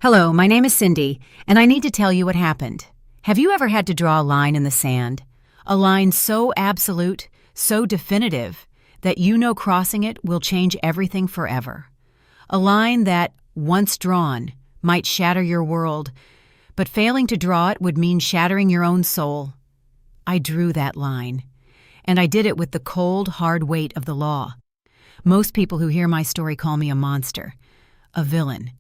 Hello, my name is Cindy, and I need to tell you what happened. Have you ever had to draw a line in the sand? A line so absolute, so definitive, that you know crossing it will change everything forever. A line that, once drawn, might shatter your world, but failing to draw it would mean shattering your own soul. I drew that line, and I did it with the cold, hard weight of the law. Most people who hear my story call me a monster, a villain,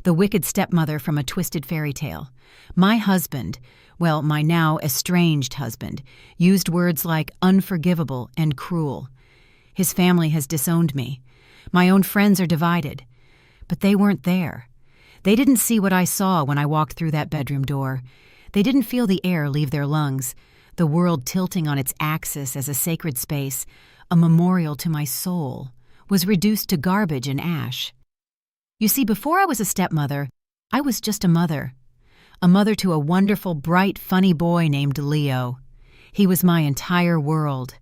the wicked stepmother from a twisted fairy tale. My husband, well, my now estranged husband, used words like unforgivable and cruel. His family has disowned me. My own friends are divided. But they weren't there. They didn't see what I saw when I walked through that bedroom door. They didn't feel the air leave their lungs, the world tilting on its axis as a sacred space, a memorial to my soul, was reduced to garbage and ash. You see, before I was a stepmother, I was just a mother to a wonderful, bright, funny boy named Leo. He was my entire world.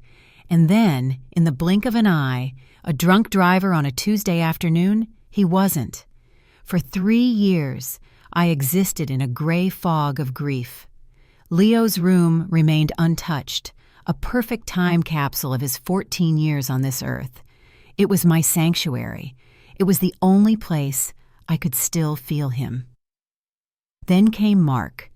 And then, in the blink of an eye, a drunk driver on a Tuesday afternoon, he wasn't. For 3 years, I existed in a gray fog of grief. Leo's room remained untouched, a perfect time capsule of his 14 years on this earth. It was my sanctuary. It was the only place I could still feel him. Then came Mark.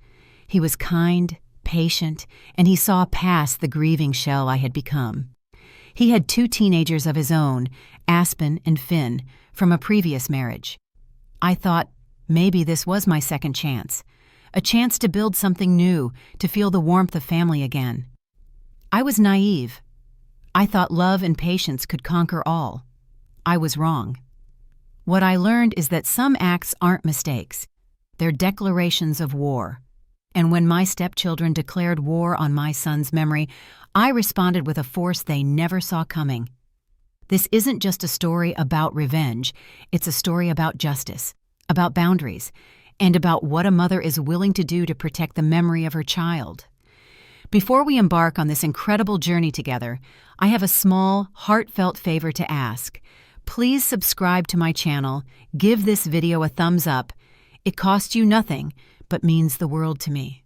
He was kind, patient, and he saw past the grieving shell I had become. He had 2 teenagers of his own, Aspen and Finn, from a previous marriage. I thought maybe this was my second chance, a chance to build something new, to feel the warmth of family again. I was naive. I thought love and patience could conquer all. I was wrong. What I learned is that some acts aren't mistakes. They're declarations of war. And when my stepchildren declared war on my son's memory, I responded with a force they never saw coming. This isn't just a story about revenge. It's a story about justice, about boundaries, and about what a mother is willing to do to protect the memory of her child. Before we embark on this incredible journey together, I have a small, heartfelt favor to ask. Please subscribe to my channel, give this video a thumbs up. It costs you nothing, but means the world to me.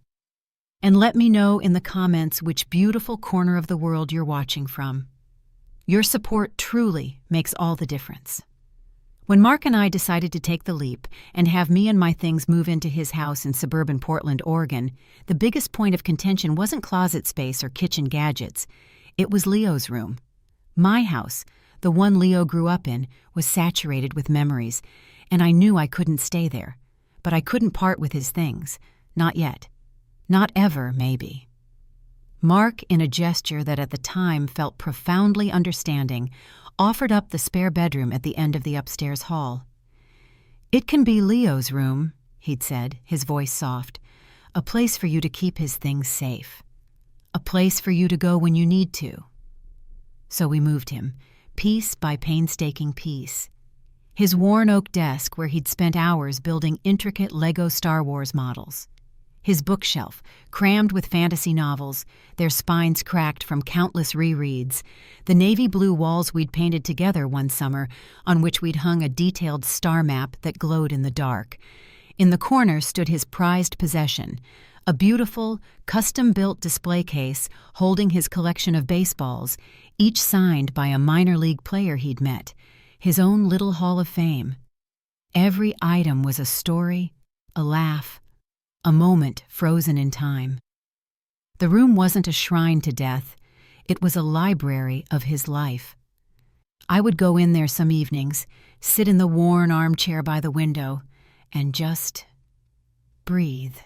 And let me know in the comments which beautiful corner of the world you're watching from. Your support truly makes all the difference. When Mark and I decided to take the leap and have me and my things move into his house in suburban Portland, Oregon, the biggest point of contention wasn't closet space or kitchen gadgets. It was Leo's room. My house, the one Leo grew up in, was saturated with memories, and I knew I couldn't stay there. But I couldn't part with his things. Not yet. Not ever, maybe. Mark, in a gesture that at the time felt profoundly understanding, offered up the spare bedroom at the end of the upstairs hall. "It can be Leo's room," he'd said, his voice soft. "A place for you to keep his things safe. A place for you to go when you need to." So we moved him, piece by painstaking piece. His worn oak desk where he'd spent hours building intricate Lego Star Wars models. His bookshelf, crammed with fantasy novels, their spines cracked from countless rereads. The navy blue walls we'd painted together one summer, on which we'd hung a detailed star map that glowed in the dark. In the corner stood his prized possession, a beautiful, custom-built display case holding his collection of baseballs, each signed by a minor league player he'd met, his own little hall of fame. Every item was a story, a laugh, a moment frozen in time. The room wasn't a shrine to death. It was a library of his life. I would go in there some evenings, sit in the worn armchair by the window, and just breathe.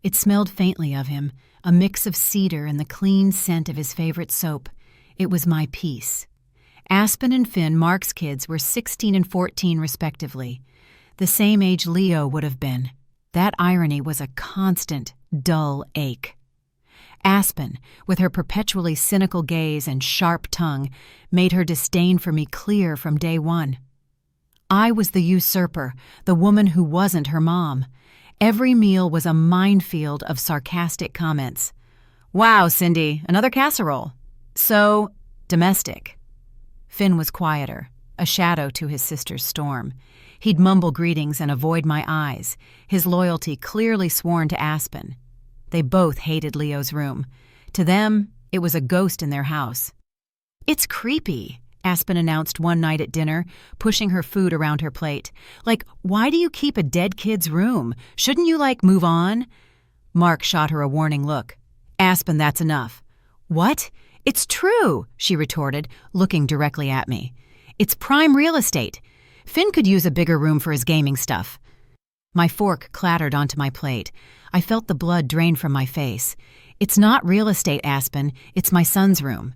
It smelled faintly of him, a mix of cedar and the clean scent of his favorite soap. It was my peace. Aspen and Finn, Mark's kids, were 16 and 14 respectively, the same age Leo would have been. That irony was a constant, dull ache. Aspen, with her perpetually cynical gaze and sharp tongue, made her disdain for me clear from day one. I was the usurper, the woman who wasn't her mom. Every meal was a minefield of sarcastic comments. "Wow, Cindy, another casserole. So domestic." Finn was quieter, a shadow to his sister's storm. He'd mumble greetings and avoid my eyes, his loyalty clearly sworn to Aspen. They both hated Leo's room. To them, it was a ghost in their house. "It's creepy," Aspen announced one night at dinner, pushing her food around her plate. "Like, why do you keep a dead kid's room? Shouldn't you, move on?" Mark shot her a warning look. "Aspen, that's enough." "What? It's true," she retorted, looking directly at me. "It's prime real estate. Finn could use a bigger room for his gaming stuff." My fork clattered onto my plate. I felt the blood drain from my face. "It's not real estate, Aspen. It's my son's room."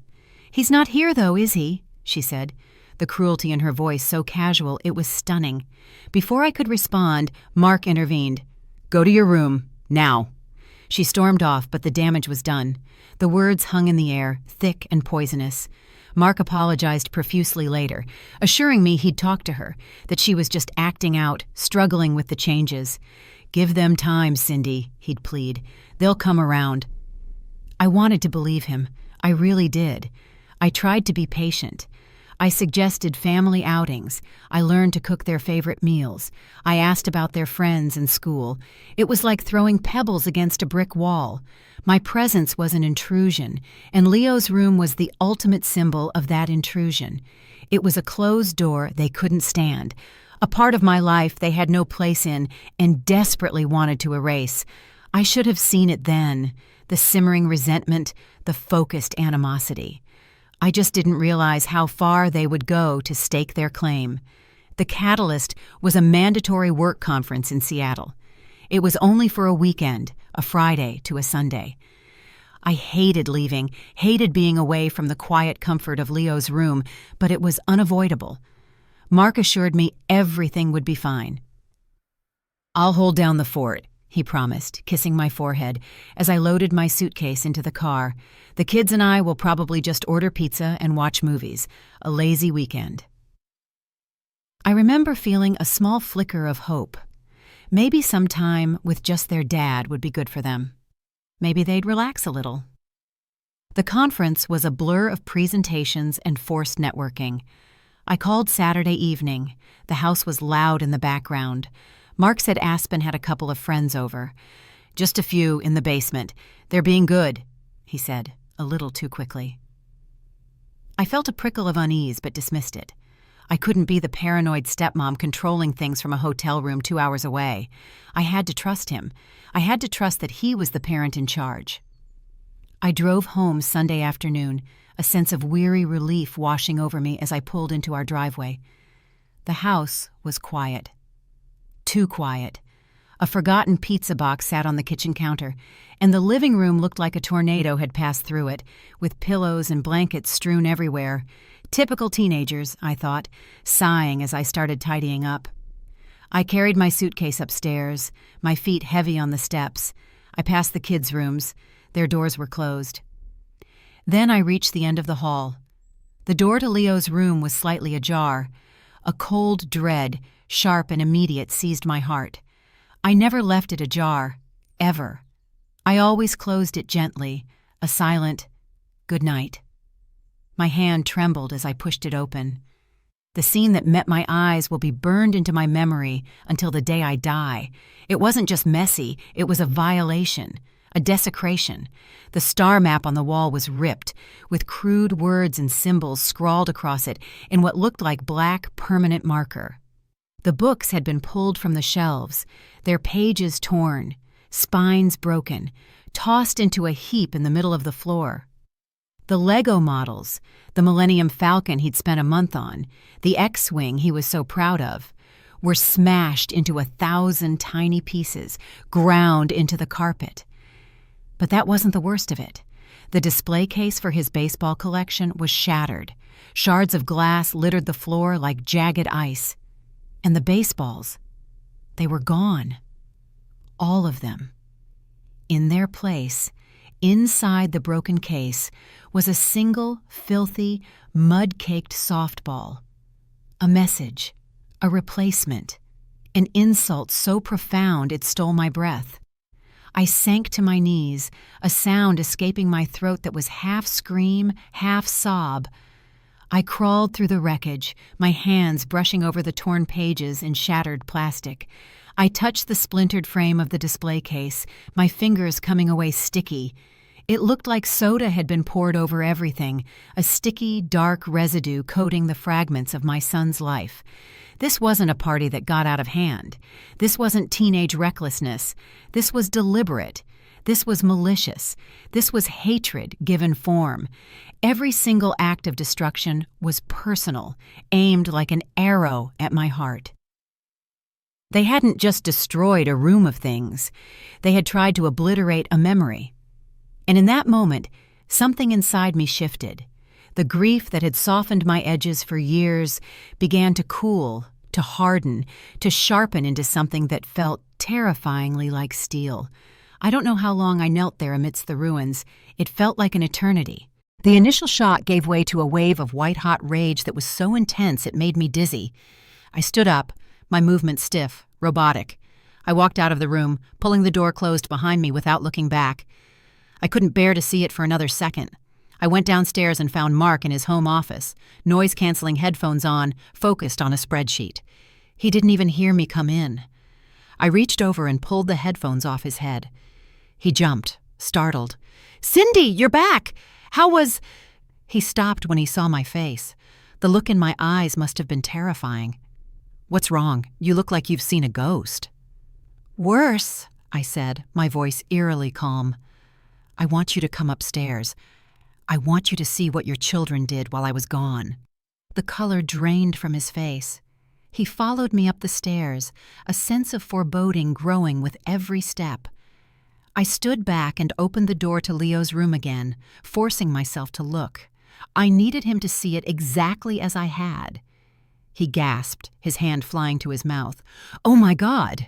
"He's not here, though, is he?" she said, the cruelty in her voice so casual it was stunning. Before I could respond, Mark intervened. "Go to your room, now." She stormed off, but the damage was done. The words hung in the air, thick and poisonous. Mark apologized profusely later, assuring me he'd talk to her, that she was just acting out, struggling with the changes. "Give them time, Cindy," he'd plead. "They'll come around." I wanted to believe him. I really did. I tried to be patient. I suggested family outings. I learned to cook their favorite meals. I asked about their friends and school. It was like throwing pebbles against a brick wall. My presence was an intrusion, and Leo's room was the ultimate symbol of that intrusion. It was a closed door they couldn't stand, a part of my life they had no place in and desperately wanted to erase. I should have seen it then, the simmering resentment, the focused animosity. I just didn't realize how far they would go to stake their claim. The catalyst was a mandatory work conference in Seattle. It was only for a weekend, a Friday to a Sunday. I hated leaving, hated being away from the quiet comfort of Leo's room, but it was unavoidable. Mark assured me everything would be fine. "I'll hold down the fort," he promised, kissing my forehead as I loaded my suitcase into the car. "The kids and I will probably just order pizza and watch movies. A lazy weekend." I remember feeling a small flicker of hope. Maybe some time with just their dad would be good for them. Maybe they'd relax a little. The conference was a blur of presentations and forced networking. I called Saturday evening. The house was loud in the background. Mark said Aspen had a couple of friends over. "Just a few in the basement. They're being good," he said, a little too quickly. I felt a prickle of unease but dismissed it. I couldn't be the paranoid stepmom controlling things from a hotel room 2 hours away. I had to trust him. I had to trust that he was the parent in charge. I drove home Sunday afternoon, a sense of weary relief washing over me as I pulled into our driveway. The house was quiet. Too quiet. A forgotten pizza box sat on the kitchen counter, and the living room looked like a tornado had passed through it, with pillows and blankets strewn everywhere. Typical teenagers, I thought, sighing as I started tidying up. I carried my suitcase upstairs, my feet heavy on the steps. I passed the kids' rooms. Their doors were closed. Then I reached the end of the hall. The door to Leo's room was slightly ajar. A cold dread, sharp and immediate, seized my heart. I never left it ajar, ever. I always closed it gently, a silent good night. My hand trembled as I pushed it open. The scene that met my eyes will be burned into my memory until the day I die. It wasn't just messy, it was a violation, a desecration. The star map on the wall was ripped, with crude words and symbols scrawled across it in what looked like black permanent marker. The books had been pulled from the shelves, their pages torn, spines broken, tossed into a heap in the middle of the floor. The Lego models, the Millennium Falcon he'd spent a month on, the X-Wing he was so proud of, were smashed into 1,000 tiny pieces, ground into the carpet. But that wasn't the worst of it. The display case for his baseball collection was shattered. Shards of glass littered the floor like jagged ice. And the baseballs, they were gone. All of them. In their place, inside the broken case, was a single, filthy, mud-caked softball. A message, a replacement, an insult so profound it stole my breath. I sank to my knees, a sound escaping my throat that was half scream, half sob. I crawled through the wreckage, my hands brushing over the torn pages and shattered plastic. I touched the splintered frame of the display case, my fingers coming away sticky. It looked like soda had been poured over everything, a sticky, dark residue coating the fragments of my son's life. This wasn't a party that got out of hand. This wasn't teenage recklessness. This was deliberate. This was malicious. This was hatred given form. Every single act of destruction was personal, aimed like an arrow at my heart. They hadn't just destroyed a room of things. They had tried to obliterate a memory. And in that moment, something inside me shifted. The grief that had softened my edges for years began to cool, to harden, to sharpen into something that felt terrifyingly like steel. I don't know how long I knelt there amidst the ruins. It felt like an eternity. The initial shock gave way to a wave of white-hot rage that was so intense it made me dizzy. I stood up, my movement stiff, robotic. I walked out of the room, pulling the door closed behind me without looking back. I couldn't bear to see it for another second. I went downstairs and found Mark in his home office, noise-canceling headphones on, focused on a spreadsheet. He didn't even hear me come in. I reached over and pulled the headphones off his head. He jumped, startled. "Cindy, you're back! How was—" He stopped when he saw my face. The look in my eyes must have been terrifying. "What's wrong? You look like you've seen a ghost." "Worse," I said, my voice eerily calm. "I want you to come upstairs. I want you to see what your children did while I was gone." The color drained from his face. He followed me up the stairs, a sense of foreboding growing with every step. I stood back and opened the door to Leo's room again, forcing myself to look. I needed him to see it exactly as I had. He gasped, his hand flying to his mouth. "Oh my God!"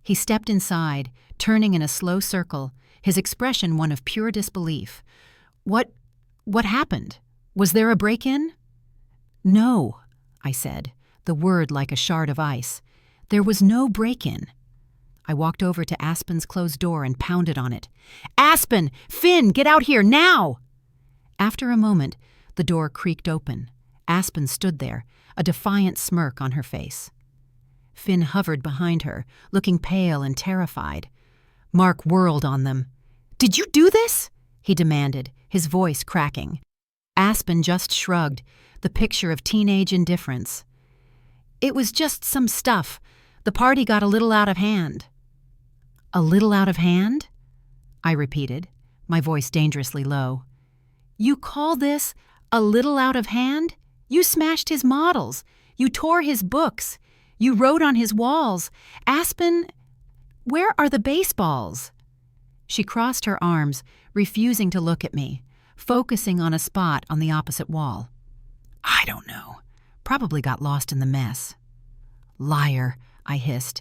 He stepped inside, turning in a slow circle, his expression one of pure disbelief. What happened? Was there a break-in?" "No," I said, the word like a shard of ice. "There was no break-in." I walked over to Aspen's closed door and pounded on it. "Aspen! Finn, get out here, now!" After a moment, the door creaked open. Aspen stood there, a defiant smirk on her face. Finn hovered behind her, looking pale and terrified. Mark whirled on them. "Did you do this?" he demanded, his voice cracking. Aspen just shrugged, the picture of teenage indifference. "It was just some stuff. The party got a little out of hand." "A little out of hand?" I repeated, my voice dangerously low. "You call this a little out of hand? You smashed his models. You tore his books. You wrote on his walls. Aspen, where are the baseballs?" She crossed her arms, refusing to look at me, focusing on a spot on the opposite wall. "I don't know. Probably got lost in the mess." "Liar," I hissed.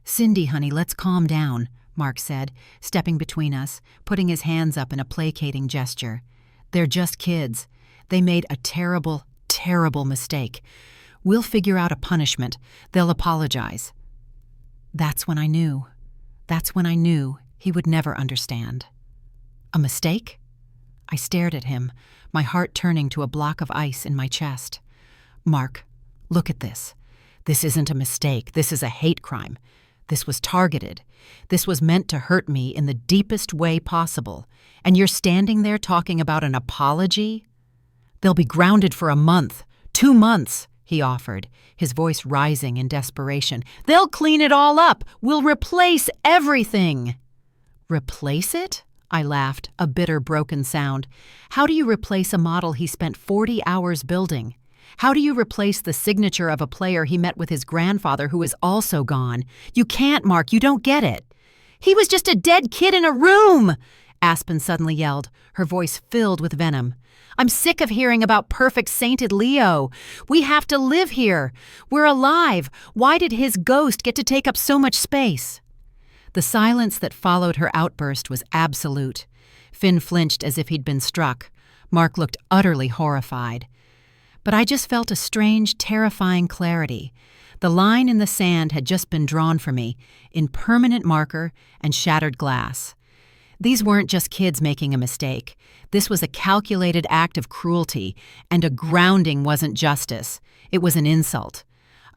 "Cindy, honey, let's calm down," Mark said, stepping between us, putting his hands up in a placating gesture. "They're just kids. They made a terrible, terrible mistake. We'll figure out a punishment. They'll apologize." That's when I knew he would never understand. "A mistake?" I stared at him, my heart turning to a block of ice in my chest. "Mark, look at this. This isn't a mistake. This is a hate crime. This was targeted. This was meant to hurt me in the deepest way possible. And you're standing there talking about an apology? They'll be grounded for a month, 2 months, he offered, his voice rising in desperation. They'll clean it all up. We'll replace everything. Replace it? I laughed, a bitter, broken sound. How do you replace a model he spent 40 hours building? How do you replace the signature of a player he met with his grandfather who is also gone? You can't, Mark. You don't get it. He was just a dead kid in a room, Aspen suddenly yelled, her voice filled with venom. I'm sick of hearing about perfect sainted Leo. We have to live here. We're alive. Why did his ghost get to take up so much space? The silence that followed her outburst was absolute. Finn flinched as if he'd been struck. Mark looked utterly horrified. But I just felt a strange, terrifying clarity. The line in the sand had just been drawn for me, in permanent marker and shattered glass. These weren't just kids making a mistake. This was a calculated act of cruelty, and a grounding wasn't justice. It was an insult.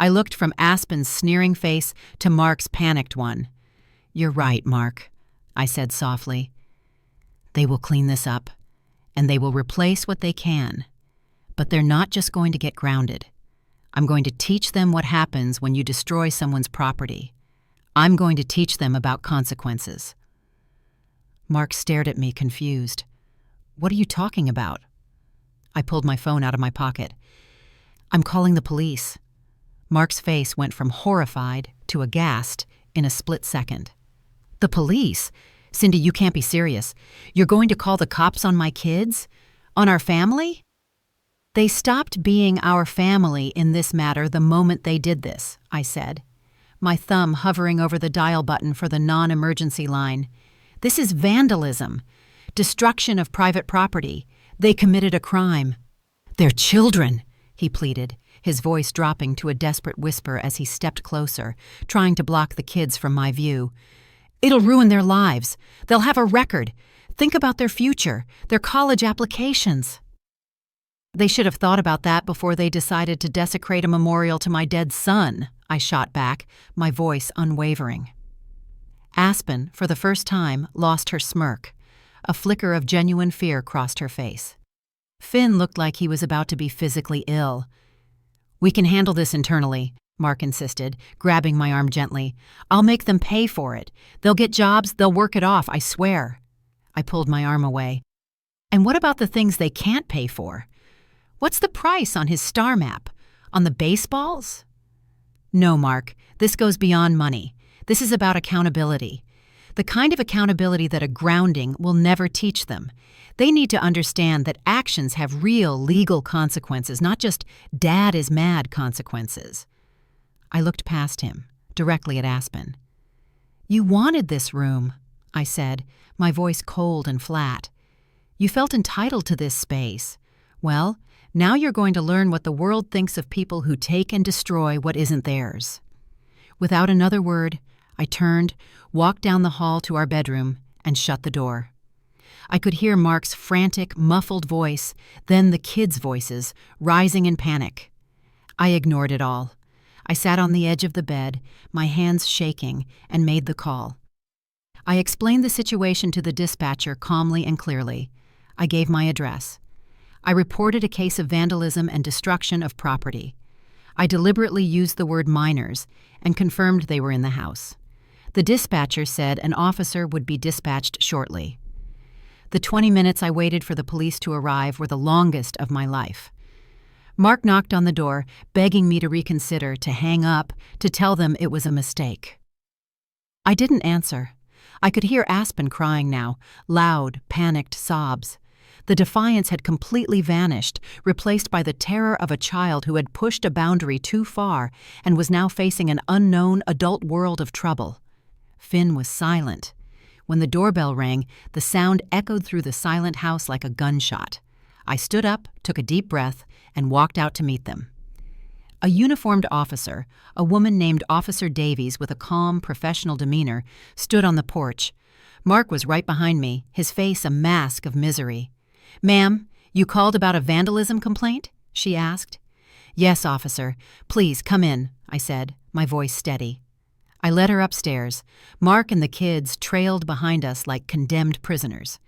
I looked from Aspen's sneering face to Mark's panicked one. "You're right, Mark," I said softly. "They will clean this up, and they will replace what they can. But they're not just going to get grounded. I'm going to teach them what happens when you destroy someone's property. I'm going to teach them about consequences." Mark stared at me, confused. "What are you talking about?" I pulled my phone out of my pocket. "I'm calling the police." Mark's face went from horrified to aghast in a split second. "The police? Cindy, you can't be serious. You're going to call the cops on my kids? On our family?" "They stopped being our family in this matter the moment they did this," I said, my thumb hovering over the dial button for the non-emergency line. "This is vandalism, destruction of private property. They committed a crime." "They're children," he pleaded, his voice dropping to a desperate whisper as he stepped closer, trying to block the kids from my view. "It'll ruin their lives. They'll have a record. Think about their future, their college applications." "They should have thought about that before they decided to desecrate a memorial to my dead son," I shot back, my voice unwavering. Aspen, for the first time, lost her smirk. A flicker of genuine fear crossed her face. Finn looked like he was about to be physically ill. "We can handle this internally," Mark insisted, grabbing my arm gently. "I'll make them pay for it. They'll get jobs, they'll work it off, I swear." I pulled my arm away. "And what about the things they can't pay for? What's the price on his star map? On the baseballs?" "No, Mark, this goes beyond money. This is about accountability. The kind of accountability that a grounding will never teach them. They need to understand that actions have real legal consequences, not just dad is mad consequences." I looked past him, directly at Aspen. "You wanted this room," I said, my voice cold and flat. "You felt entitled to this space. Well, now you're going to learn what the world thinks of people who take and destroy what isn't theirs." Without another word, I turned, walked down the hall to our bedroom, and shut the door. I could hear Mark's frantic, muffled voice, then the kids' voices, rising in panic. I ignored it all. I sat on the edge of the bed, my hands shaking, and made the call. I explained the situation to the dispatcher calmly and clearly. I gave my address. I reported a case of vandalism and destruction of property. I deliberately used the word minors and confirmed they were in the house. The dispatcher said an officer would be dispatched shortly. The 20 minutes I waited for the police to arrive were the longest of my life. Mark knocked on the door, begging me to reconsider, to hang up, to tell them it was a mistake. I didn't answer. I could hear Aspen crying now, loud, panicked sobs. The defiance had completely vanished, replaced by the terror of a child who had pushed a boundary too far and was now facing an unknown adult world of trouble. Finn was silent. When the doorbell rang, the sound echoed through the silent house like a gunshot. I stood up, took a deep breath, and walked out to meet them. A uniformed officer, a woman named Officer Davies with a calm, professional demeanor, stood on the porch. Mark was right behind me, his face a mask of misery. "Ma'am, you called about a vandalism complaint?" she asked. "Yes, officer. Please, come in," I said, my voice steady. I led her upstairs. Mark and the kids trailed behind us like condemned prisoners.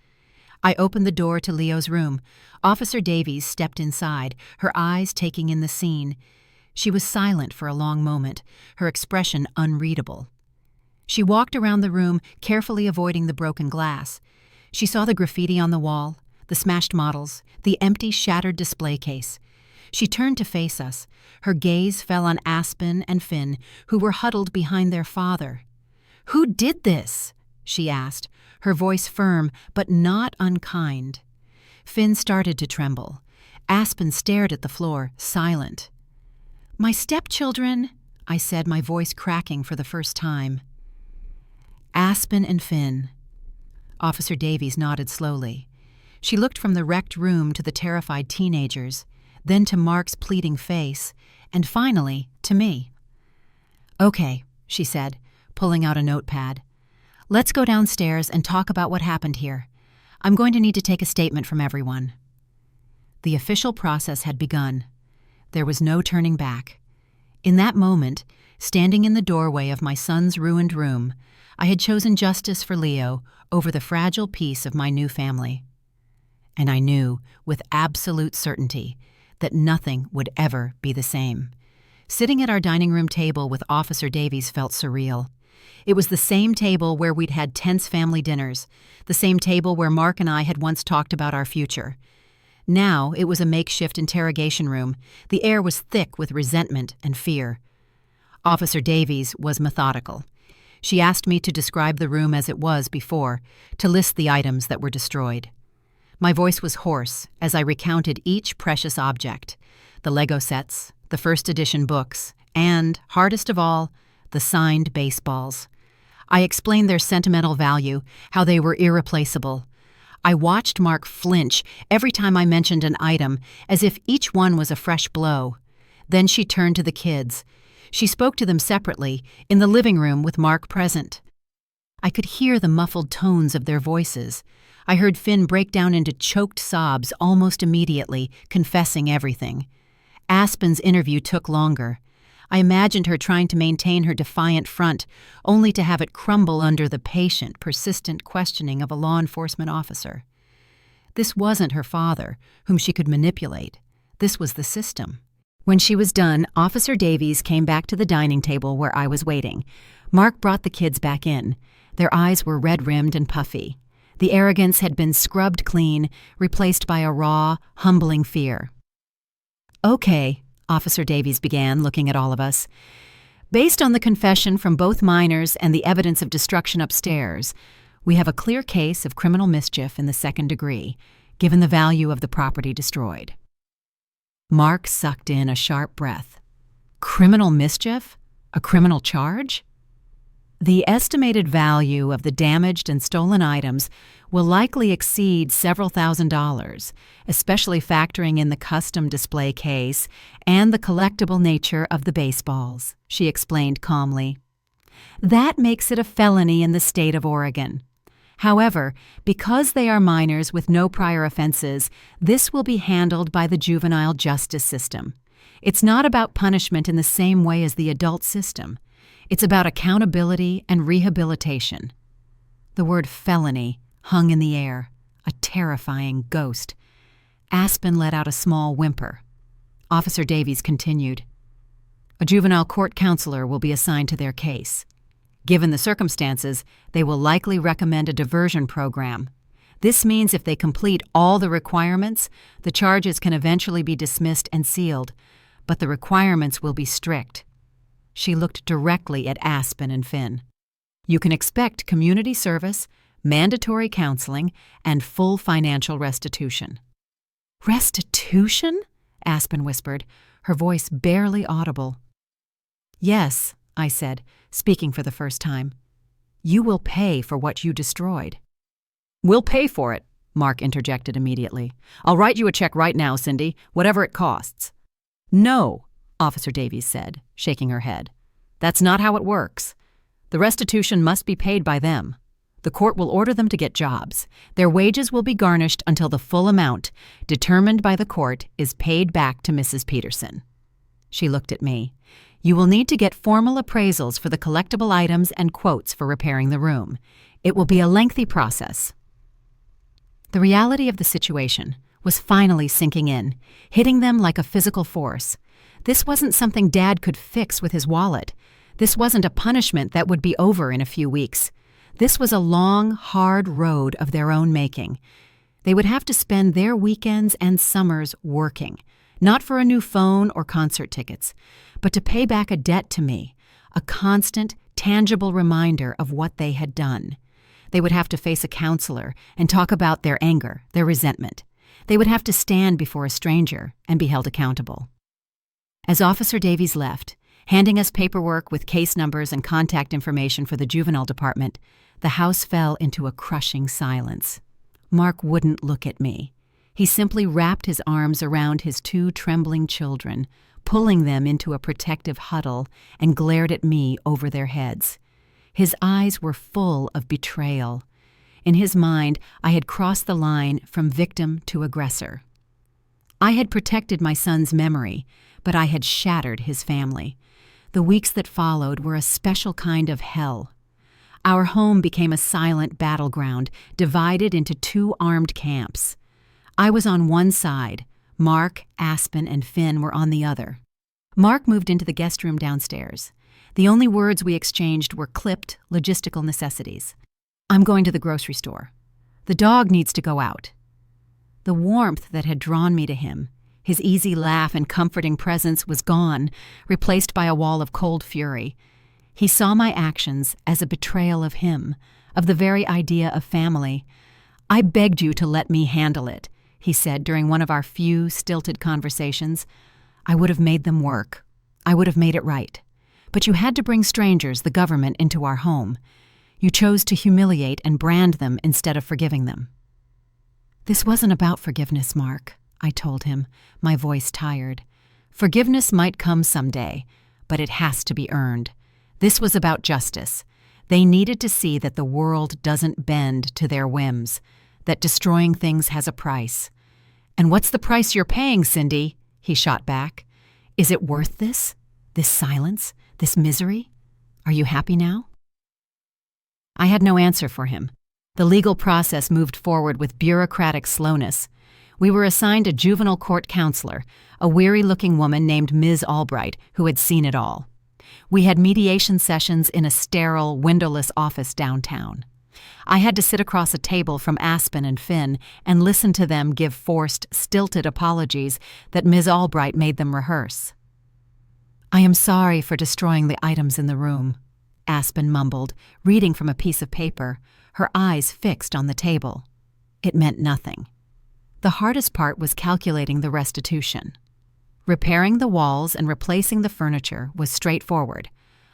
I opened the door to Leo's room. Officer Davies stepped inside, her eyes taking in the scene. She was silent for a long moment, her expression unreadable. She walked around the room, carefully avoiding the broken glass. She saw the graffiti on the wall, the smashed models, the empty, shattered display case. She turned to face us. Her gaze fell on Aspen and Finn, who were huddled behind their father. "Who did this?" she asked, her voice firm but not unkind. Finn started to tremble. Aspen stared at the floor, silent. "My stepchildren," I said, my voice cracking for the first time. "Aspen and Finn." Officer Davies nodded slowly. She looked from the wrecked room to the terrified teenagers, then to Mark's pleading face, and finally to me. "Okay," she said, pulling out a notepad. Let's go downstairs and talk about what happened here. I'm going to need to take a statement from everyone." The official process had begun. There was no turning back. In that moment, standing in the doorway of my son's ruined room, I had chosen justice for Leo over the fragile peace of my new family. And I knew, with absolute certainty, that nothing would ever be the same. Sitting at our dining room table with Officer Davies felt surreal. It was the same table where we'd had tense family dinners, the same table where Mark and I had once talked about our future. Now it was a makeshift interrogation room. The air was thick with resentment and fear. Officer Davies was methodical. She asked me to describe the room as it was before, to list the items that were destroyed. My voice was hoarse as I recounted each precious object: the Lego sets, the first edition books, and, hardest of all, the signed baseballs. I explained their sentimental value, how they were irreplaceable. I watched Mark flinch every time I mentioned an item, as if each one was a fresh blow. Then she turned to the kids. She spoke to them separately, in the living room with Mark present. I could hear the muffled tones of their voices. I heard Finn break down into choked sobs almost immediately, confessing everything. Aspen's interview took longer. I imagined her trying to maintain her defiant front, only to have it crumble under the patient, persistent questioning of a law enforcement officer. This wasn't her father, whom she could manipulate. This was the system. When she was done, Officer Davies came back to the dining table where I was waiting. Mark brought the kids back in. Their eyes were red-rimmed and puffy. The arrogance had been scrubbed clean, replaced by a raw, humbling fear. "Okay," Officer Davies began, looking at all of us. "Based on the confession from both minors and the evidence of destruction upstairs, we have a clear case of criminal mischief in the second degree, given the value of the property destroyed." Mark sucked in a sharp breath. Criminal mischief? A criminal charge? The estimated value of the damaged and stolen items will likely exceed several $1,000s, especially factoring in the custom display case and the collectible nature of the baseballs, she explained calmly. That makes it a felony in the state of Oregon. However, because they are minors with no prior offenses, this will be handled by the juvenile justice system. It's not about punishment in the same way as the adult system. It's about accountability and rehabilitation. The word felony hung in the air, a terrifying ghost. Aspen let out a small whimper. Officer Davies continued. "A juvenile court counselor will be assigned to their case. Given the circumstances, they will likely recommend a diversion program. This means if they complete all the requirements, the charges can eventually be dismissed and sealed, but the requirements will be strict." She looked directly at Aspen and Finn. "You can expect community service, mandatory counseling, and full financial restitution." "Restitution?" Aspen whispered, her voice barely audible. "Yes," I said, speaking for the first time. "You will pay for what you destroyed." "We'll pay for it," Mark interjected immediately. "I'll write you a check right now, Cindy, whatever it costs." "No," Officer Davies said, shaking her head. "That's not how it works. The restitution must be paid by them. The court will order them to get jobs. Their wages will be garnished until the full amount, determined by the court, is paid back to Mrs. Peterson." She looked at me. "You will need to get formal appraisals for the collectible items and quotes for repairing the room. It will be a lengthy process." The reality of the situation was finally sinking in, hitting them like a physical force. This wasn't something Dad could fix with his wallet. This wasn't a punishment that would be over in a few weeks. This was a long, hard road of their own making. They would have to spend their weekends and summers working, not for a new phone or concert tickets, but to pay back a debt to me, a constant, tangible reminder of what they had done. They would have to face a counselor and talk about their anger, their resentment. They would have to stand before a stranger and be held accountable. As Officer Davies left, handing us paperwork with case numbers and contact information for the juvenile department, the house fell into a crushing silence. Mark wouldn't look at me. He simply wrapped his arms around his two trembling children, pulling them into a protective huddle, and glared at me over their heads. His eyes were full of betrayal. In his mind, I had crossed the line from victim to aggressor. I had protected my son's memory, but I had shattered his family. The weeks that followed were a special kind of hell. Our home became a silent battleground, divided into two armed camps. I was on one side. Mark, Aspen, and Finn were on the other. Mark moved into the guest room downstairs. The only words we exchanged were clipped, logistical necessities. "I'm going to the grocery store. The dog needs to go out." The warmth that had drawn me to him, his easy laugh and comforting presence, was gone, replaced by a wall of cold fury. He saw my actions as a betrayal of him, of the very idea of family. "I begged you to let me handle it," he said during one of our few stilted conversations. "I would have made them work. I would have made it right. But you had to bring strangers, the government, into our home. You chose to humiliate and brand them instead of forgiving them." "This wasn't about forgiveness, Mark," I told him, my voice tired. "Forgiveness might come someday, but it has to be earned. This was about justice. They needed to see that the world doesn't bend to their whims, that destroying things has a price." "And what's the price you're paying, Cindy?" he shot back. "Is it worth this? This silence? This misery? Are you happy now?" I had no answer for him. The legal process moved forward with bureaucratic slowness. We were assigned a juvenile court counselor, a weary-looking woman named Ms. Albright, who had seen it all. We had mediation sessions in a sterile, windowless office downtown. I had to sit across a table from Aspen and Finn and listen to them give forced, stilted apologies that Ms. Albright made them rehearse. "I am sorry for destroying the items in the room," Aspen mumbled, reading from a piece of paper, her eyes fixed on the table. It meant nothing. The hardest part was calculating the restitution. Repairing the walls and replacing the furniture was straightforward.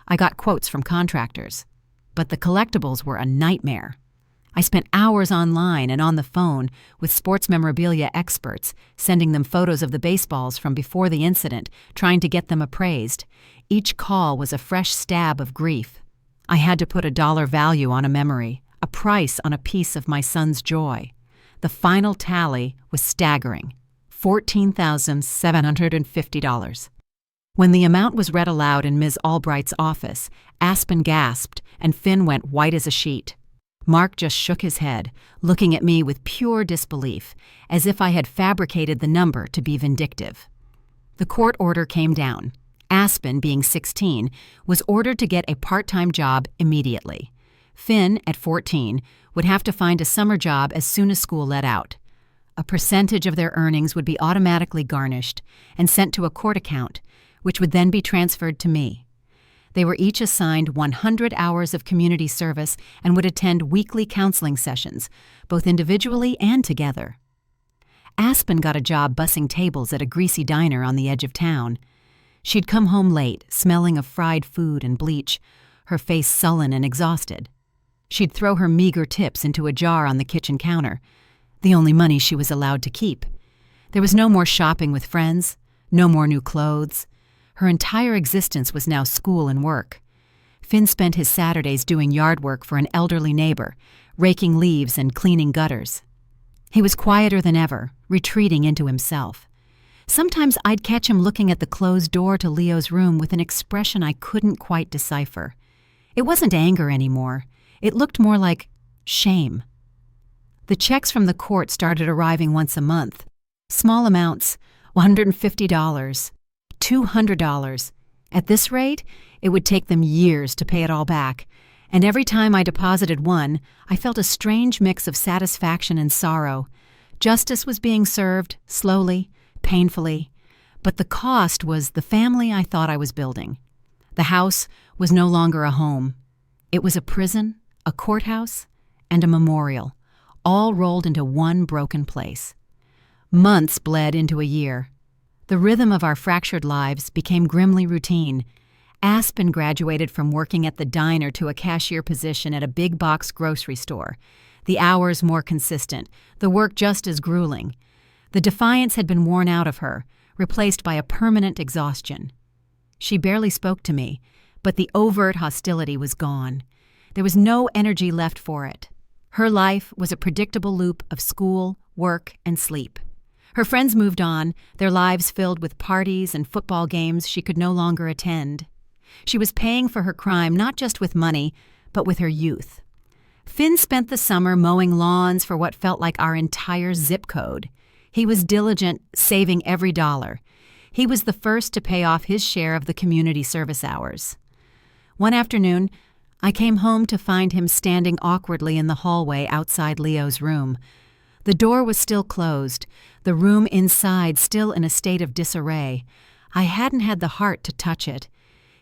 I got quotes from contractors. But the collectibles were a nightmare. I spent hours online and on the phone with sports memorabilia experts, sending them photos of the baseballs from before the incident, trying to get them appraised. Each call was a fresh stab of grief. I had to put a dollar value on a memory, a price on a piece of my son's joy. The final tally was staggering: $14,750. When the amount was read aloud in Ms. Albright's office, Aspen gasped and Finn went white as a sheet. Mark just shook his head, looking at me with pure disbelief, as if I had fabricated the number to be vindictive. The court order came down. Aspen, being 16, was ordered to get a part-time job immediately. Finn, at 14, would have to find a summer job as soon as school let out. A percentage of their earnings would be automatically garnished and sent to a court account, which would then be transferred to me. They were each assigned 100 hours of community service and would attend weekly counseling sessions, both individually and together. Aspen got a job bussing tables at a greasy diner on the edge of town. She'd come home late, smelling of fried food and bleach, her face sullen and exhausted. She'd throw her meager tips into a jar on the kitchen counter, the only money she was allowed to keep. There was no more shopping with friends, no more new clothes. Her entire existence was now school and work. Finn spent his Saturdays doing yard work for an elderly neighbor, raking leaves and cleaning gutters. He was quieter than ever, retreating into himself. Sometimes I'd catch him looking at the closed door to Leo's room with an expression I couldn't quite decipher. It wasn't anger anymore. It looked more like shame. The checks from the court started arriving once a month. Small amounts, $150, $200. At this rate, it would take them years to pay it all back, and every time I deposited one, I felt a strange mix of satisfaction and sorrow. Justice was being served, slowly, painfully, but the cost was the family I thought I was building. The house was no longer a home. It was a prison, a courthouse, and a memorial, all rolled into one broken place. Months bled into a year. The rhythm of our fractured lives became grimly routine. Aspen graduated from working at the diner to a cashier position at a big-box grocery store. The hours more consistent, the work just as grueling. The defiance had been worn out of her, replaced by a permanent exhaustion. She barely spoke to me, but the overt hostility was gone. There was no energy left for it. Her life was a predictable loop of school, work, and sleep. Her friends moved on, their lives filled with parties and football games she could no longer attend. She was paying for her crime not just with money, but with her youth. Finn spent the summer mowing lawns for what felt like our entire zip code. He was diligent, saving every dollar. He was the first to pay off his share of the community service hours. One afternoon, I came home to find him standing awkwardly in the hallway outside Leo's room. The door was still closed, the room inside still in a state of disarray. I hadn't had the heart to touch it.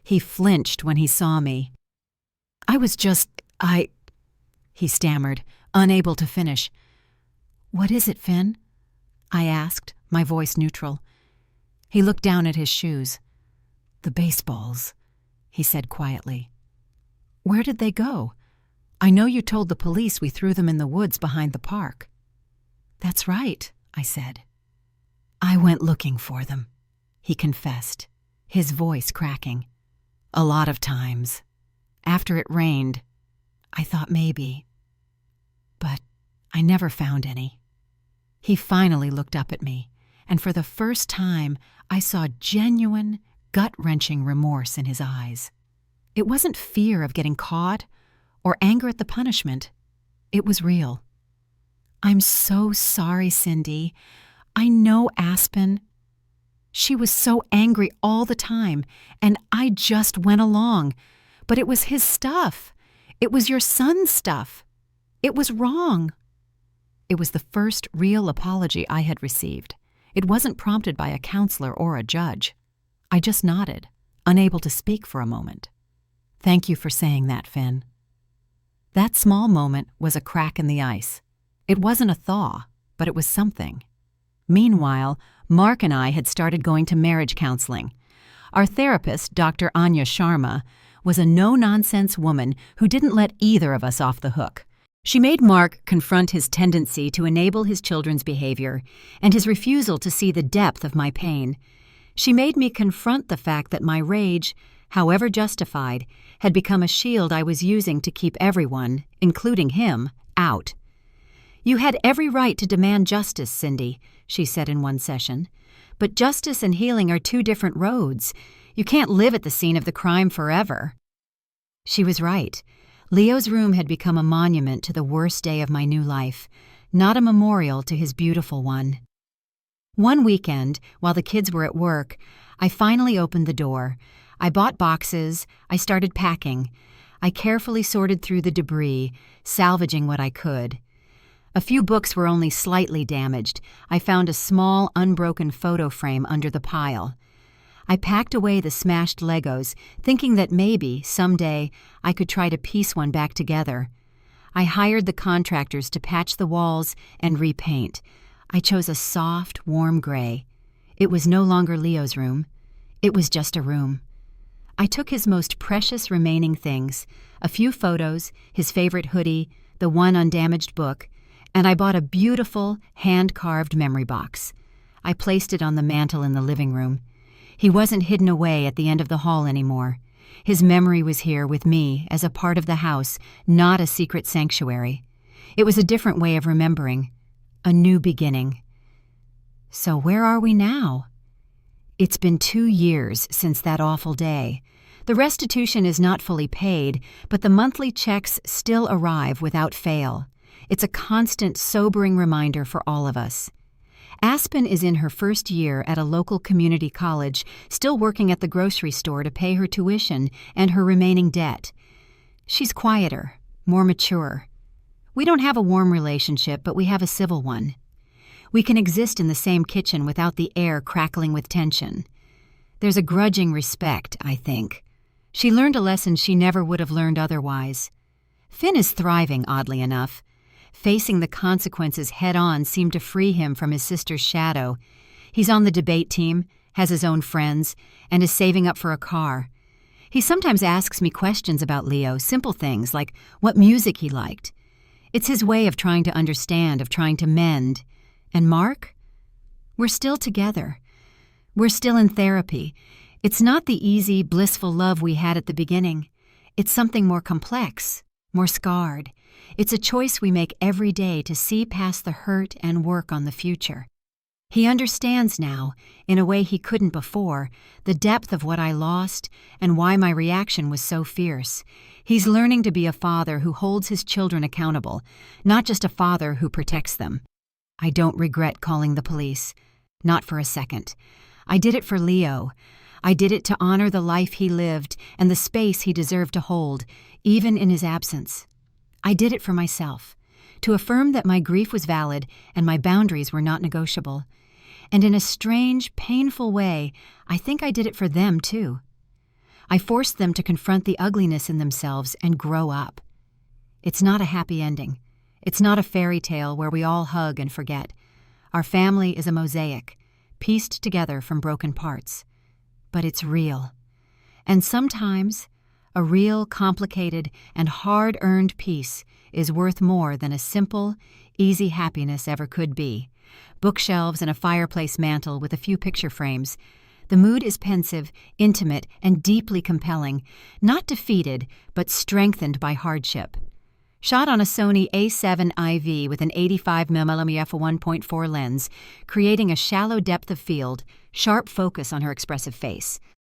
He flinched when he saw me. He stammered, unable to finish. "What is it, Finn?" I asked, my voice neutral. He looked down at his shoes. "The baseballs," he said quietly. "Where did they go? I know you told the police we threw them in the woods behind the park." "That's right," I said. "I went looking for them," he confessed, his voice cracking. "A lot of times. After it rained, I thought maybe. But I never found any." He finally looked up at me, and for the first time, I saw genuine, gut-wrenching remorse in his eyes. It wasn't fear of getting caught or anger at the punishment. It was real. "I'm so sorry, Cindy. I know Aspen. She was so angry all the time, and I just went along. But it was his stuff. It was your son's stuff. It was wrong." It was the first real apology I had received. It wasn't prompted by a counselor or a judge. I just nodded, unable to speak for a moment. "Thank you for saying that, Finn." That small moment was a crack in the ice. It wasn't a thaw, but it was something. Meanwhile, Mark and I had started going to marriage counseling. Our therapist, Dr. Anya Sharma, was a no-nonsense woman who didn't let either of us off the hook. She made Mark confront his tendency to enable his children's behavior and his refusal to see the depth of my pain. She made me confront the fact that my rage, however justified, had become a shield I was using to keep everyone, including him, out. "You had every right to demand justice, Cindy," she said in one session. "But justice and healing are two different roads. You can't live at the scene of the crime forever." She was right. Leo's room had become a monument to the worst day of my new life, not a memorial to his beautiful one. One weekend, while the kids were at work, I finally opened the door. I bought boxes. I started packing. I carefully sorted through the debris, salvaging what I could. A few books were only slightly damaged. I found a small, unbroken photo frame under the pile. I packed away the smashed Legos, thinking that maybe, someday, I could try to piece one back together. I hired the contractors to patch the walls and repaint. I chose a soft, warm gray. It was no longer Leo's room. It was just a room. I took his most precious remaining things, a few photos, his favorite hoodie, the one undamaged book, and I bought a beautiful, hand-carved memory box. I placed it on the mantel in the living room. He wasn't hidden away at the end of the hall anymore. His memory was here with me as a part of the house, not a secret sanctuary. It was a different way of remembering, a new beginning. So where are we now? It's been 2 years since that awful day. The restitution is not fully paid, but the monthly checks still arrive without fail. It's a constant, sobering reminder for all of us. Aspen is in her first year at a local community college, still working at the grocery store to pay her tuition and her remaining debt. She's quieter, more mature. We don't have a warm relationship, but we have a civil one. We can exist in the same kitchen without the air crackling with tension. There's a grudging respect, I think. She learned a lesson she never would have learned otherwise. Finn is thriving, oddly enough. Facing the consequences head-on seemed to free him from his sister's shadow. He's on the debate team, has his own friends, and is saving up for a car. He sometimes asks me questions about Leo, simple things like what music he liked. It's his way of trying to understand, of trying to mend. And Mark? We're still together. We're still in therapy. It's not the easy, blissful love we had at the beginning. It's something more complex, more scarred. It's a choice we make every day to see past the hurt and work on the future. He understands now, in a way he couldn't before, the depth of what I lost and why my reaction was so fierce. He's learning to be a father who holds his children accountable, not just a father who protects them. I don't regret calling the police. Not for a second. I did it for Leo. I did it to honor the life he lived and the space he deserved to hold, even in his absence. I did it for myself, to affirm that my grief was valid and my boundaries were not negotiable. And in a strange, painful way, I think I did it for them, too. I forced them to confront the ugliness in themselves and grow up. It's not a happy ending. It's not a fairy tale where we all hug and forget. Our family is a mosaic, pieced together from broken parts. But it's real. And sometimes, a real, complicated, and hard-earned peace is worth more than a simple, easy happiness ever could be. Bookshelves and a fireplace mantel with a few picture frames. The mood is pensive, intimate, and deeply compelling, not defeated, but strengthened by hardship. Shot on a Sony A7 IV with an 85mm f1.4 lens, creating a shallow depth of field, sharp focus on her expressive face.